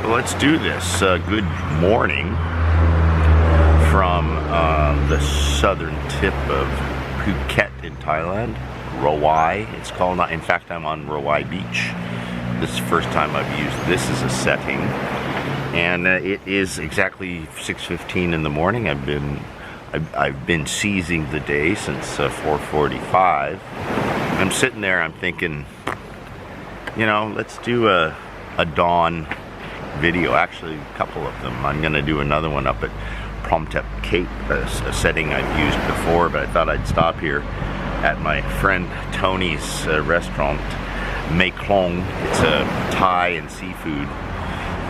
Well, let's do this. Good morning from the southern tip of Phuket in Thailand. Rawai, it's called. In fact, I'm on Rawai Beach. This is the first time I've used this as a setting. And it is exactly 6:15 in the morning. I've been seizing the day since 4:45. I'm sitting there, I'm thinking, you know, let's do a dawn video. Actually, a couple of them. I'm going to do another one up at Phuket Cape, a setting I've used before, but I thought I'd stop here at my friend Tony's restaurant, Nikoley. It's a Thai and seafood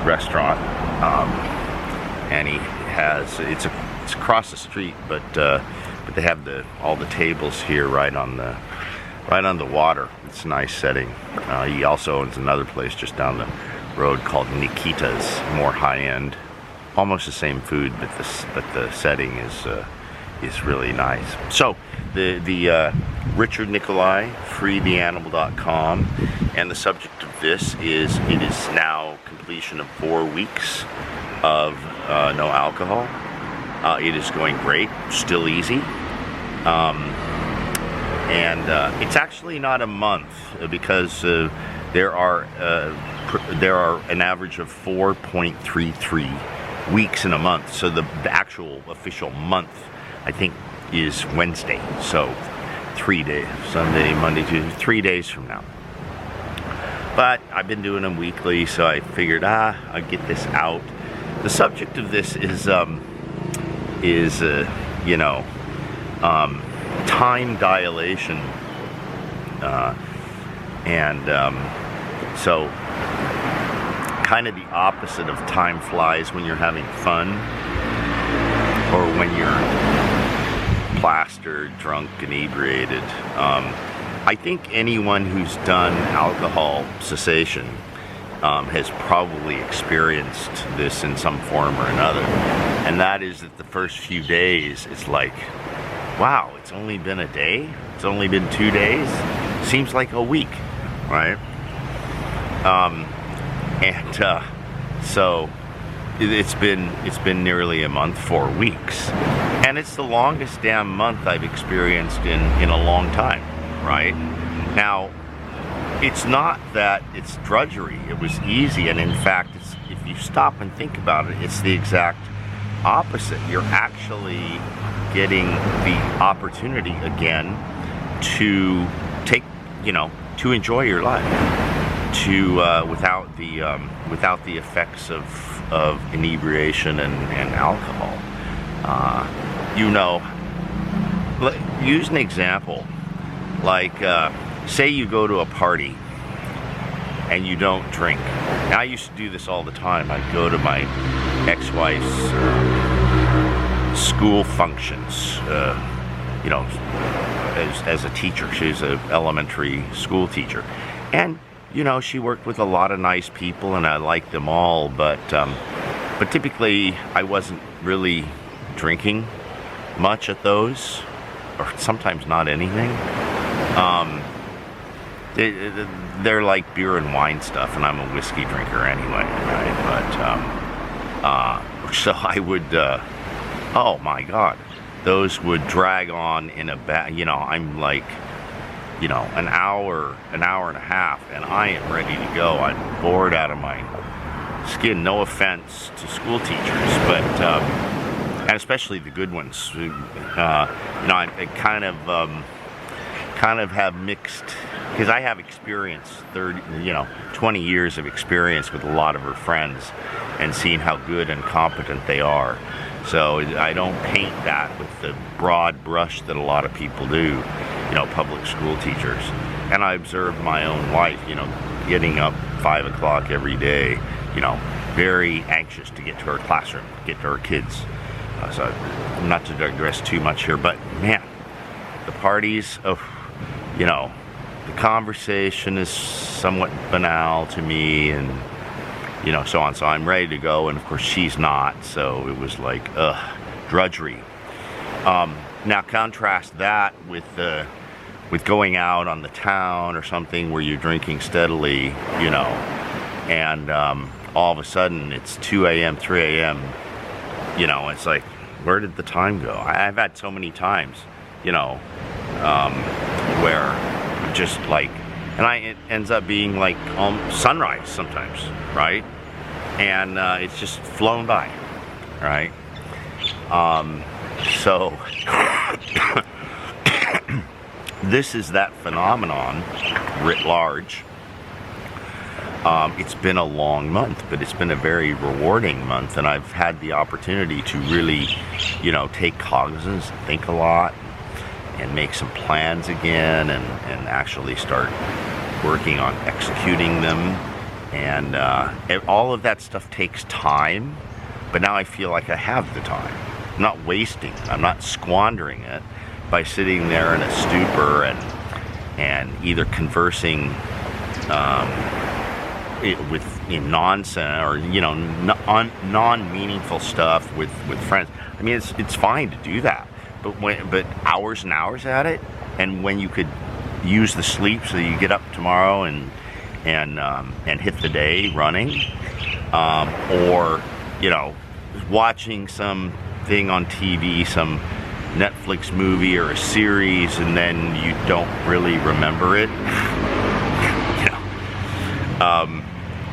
restaurant, and he has it's across the street, but they have all the tables here right on the water. It's a nice setting. He also owns another place just down the road called Nikita's, more high end, almost the same food, but the setting is really nice. So the Richard Nikoley, freetheanimal.com, and the subject of this is, it is now completion of 4 weeks of no alcohol. It is going great, still easy, and it's actually not a month, because there are an average of 4.33 weeks in a month. So the actual official month, I think, is Wednesday. So 3 days, Sunday, Monday, Tuesday, 3 days from now. But I've been doing them weekly, so I figured, I'd get this out. The subject of this is time dilation, so kind of the opposite of time flies when you're having fun, or when you're plastered, drunk, inebriated. I think anyone who's done alcohol cessation has probably experienced this in some form or another, and that is that the first few days it's like, wow, it's only been a day, it's only been 2 days, seems like a week, right? So it's been nearly a month, 4 weeks, and it's the longest damn month I've experienced in a long time, right? Now, it's not that it's drudgery, it was easy, and in fact, if you stop and think about it, it's the exact opposite. You're actually getting the opportunity again to take, to enjoy your life, to without the effects of inebriation and alcohol. Use an example, like say you go to a party and you don't drink. Now, I used to do this all the time. I'd go to my ex-wife's school functions, as a teacher. She's an elementary school teacher, and she worked with a lot of nice people, and I liked them all, but typically I wasn't really drinking much at those, or sometimes not anything. They're like beer and wine stuff, and I'm a whiskey drinker anyway, right? But so I would, oh my God, those would drag on in I'm like, an hour and a half, and I am ready to go. I'm bored out of my skin. No offense to school teachers, but and especially the good ones. I kind of have mixed, because I have experience, 20 years of experience with a lot of her friends, and seeing how good and competent they are. So I don't paint that with the broad brush that a lot of people do, public school teachers. And I observe my own wife, getting up 5 o'clock every day, very anxious to get to her classroom, get to her kids. So not to digress too much here, but man, the parties, the conversation is somewhat banal to me, and so on. So I'm ready to go, and of course she's not. So it was like, drudgery. Now contrast that with with going out on the town or something where you're drinking steadily, and all of a sudden it's 2 a.m., 3 a.m., you know, it's like, where did the time go? I've had so many times, you know, where just like, it ends up being like sunrise sometimes, right? And it's just flown by, right? So this is that phenomenon writ large. It's been a long month, but it's been a very rewarding month, and I've had the opportunity to really, you know, take cognizance, think a lot, and make some plans again, and actually start working on executing them. And all of that stuff takes time, but now I feel like I have the time. I'm not wasting it. I'm not squandering it by sitting there in a stupor and either conversing in nonsense, or, you know, non-meaningful stuff with friends. I mean, it's fine to do that, but hours and hours at it, and when you could use the sleep so you get up tomorrow and hit the day running, or, you know, watching something on TV, some Netflix movie or a series, and then you don't really remember it.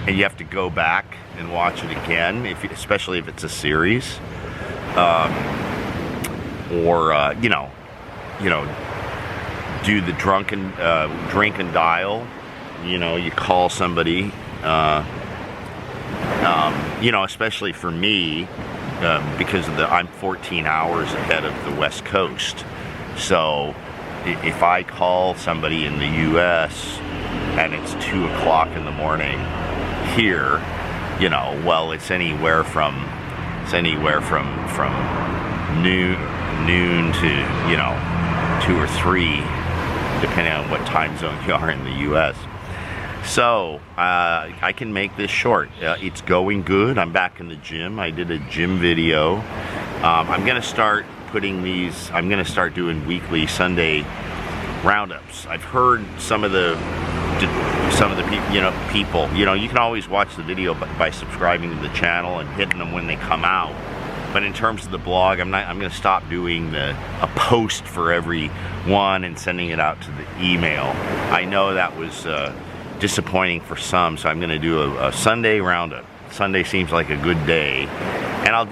And you have to go back and watch it again, especially if it's a series, or you know, do the drink and dial. You know, you call somebody. You know, especially for me, because I'm 14 hours ahead of the West Coast. So if I call somebody in the U.S. and it's 2 o'clock in the morning here, you know, well, it's anywhere from noon to, you know, 2 or 3, depending on what time zone you are in the U.S. So I can make this short. It's going good. I'm back in the gym. I did a gym video. I'm gonna start putting these. I'm gonna start doing weekly Sunday roundups. I've heard some of the people, you know, you can always watch the video by subscribing to the channel and hitting them when they come out. But in terms of the blog, I'm going to stop doing a post for every one and sending it out to the email. I know that was disappointing for some, so I'm going to do a Sunday roundup. Sunday seems like a good day, and I'll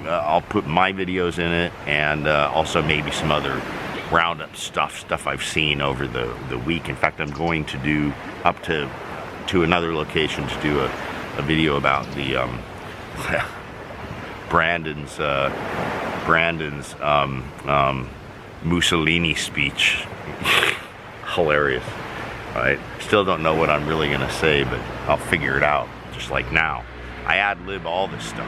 I'll put my videos in it, and also maybe some other roundup stuff I've seen over the week. In fact, I'm going to do up to another location to do a video about the Brandon's Mussolini speech. Hilarious, right? Still don't know what I'm really gonna say, but I'll figure it out, just like now. I ad-lib all this stuff.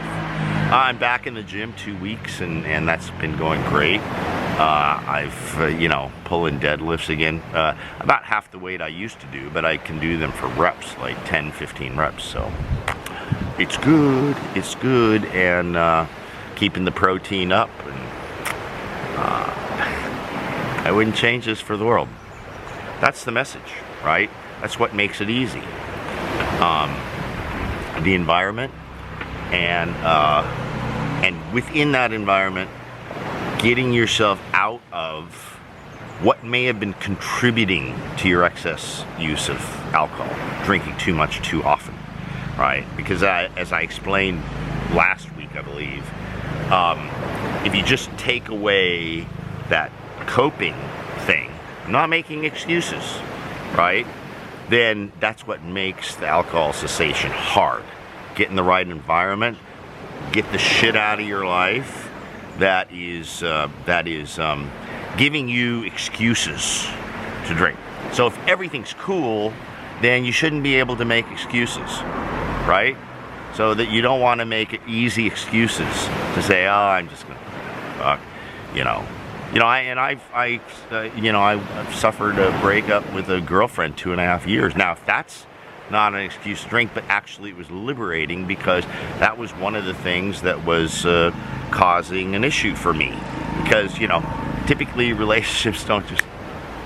I'm back in the gym 2 weeks, and that's been going great. I've, you know, pulling deadlifts again, about half the weight I used to do, but I can do them for reps, like 10, 15 reps, so it's good, and keeping the protein up, and I wouldn't change this for the world. That's the message, right? That's what makes it easy. The environment, and within that environment, getting yourself out of what may have been contributing to your excess use of alcohol, drinking too much too often, right? Because as I explained last week, I believe, if you just take away that coping thing, I'm not making excuses, right? Then that's what makes the alcohol cessation hard. Get in the right environment, get the shit out of your life that is giving you excuses to drink. So if everything's cool, then you shouldn't be able to make excuses, right? So that you don't want to make easy excuses to say, oh, I'm just gonna fuck, I've suffered a breakup with a girlfriend 2.5 years. Now, if that's not an excuse to drink, but actually it was liberating, because that was one of the things that was causing an issue for me. Because, you know, typically relationships don't just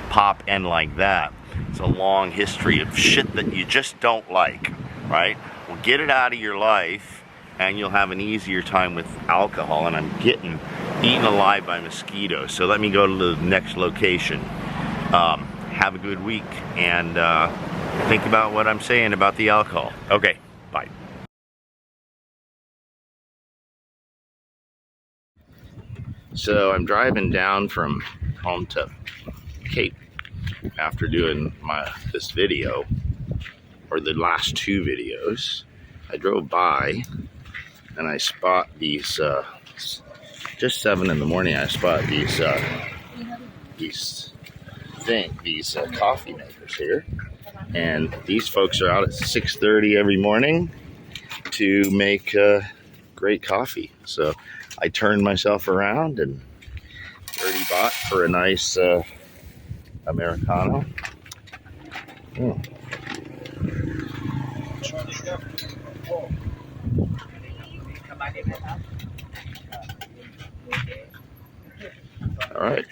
pop end like that. It's a long history of shit that you just don't like, right? Well, get it out of your life and you'll have an easier time with alcohol. And I'm getting eaten alive by mosquitoes. So let me go to the next location. Have a good week and think about what I'm saying about the alcohol. Okay, bye. So I'm driving down from home to Cape after doing this video, or the last two videos. I drove by and I spot these, just 7 in the morning, I spot these coffee makers here. And these folks are out at 6:30 every morning to make great coffee. So I turned myself around and already bought for a nice Americano. All right.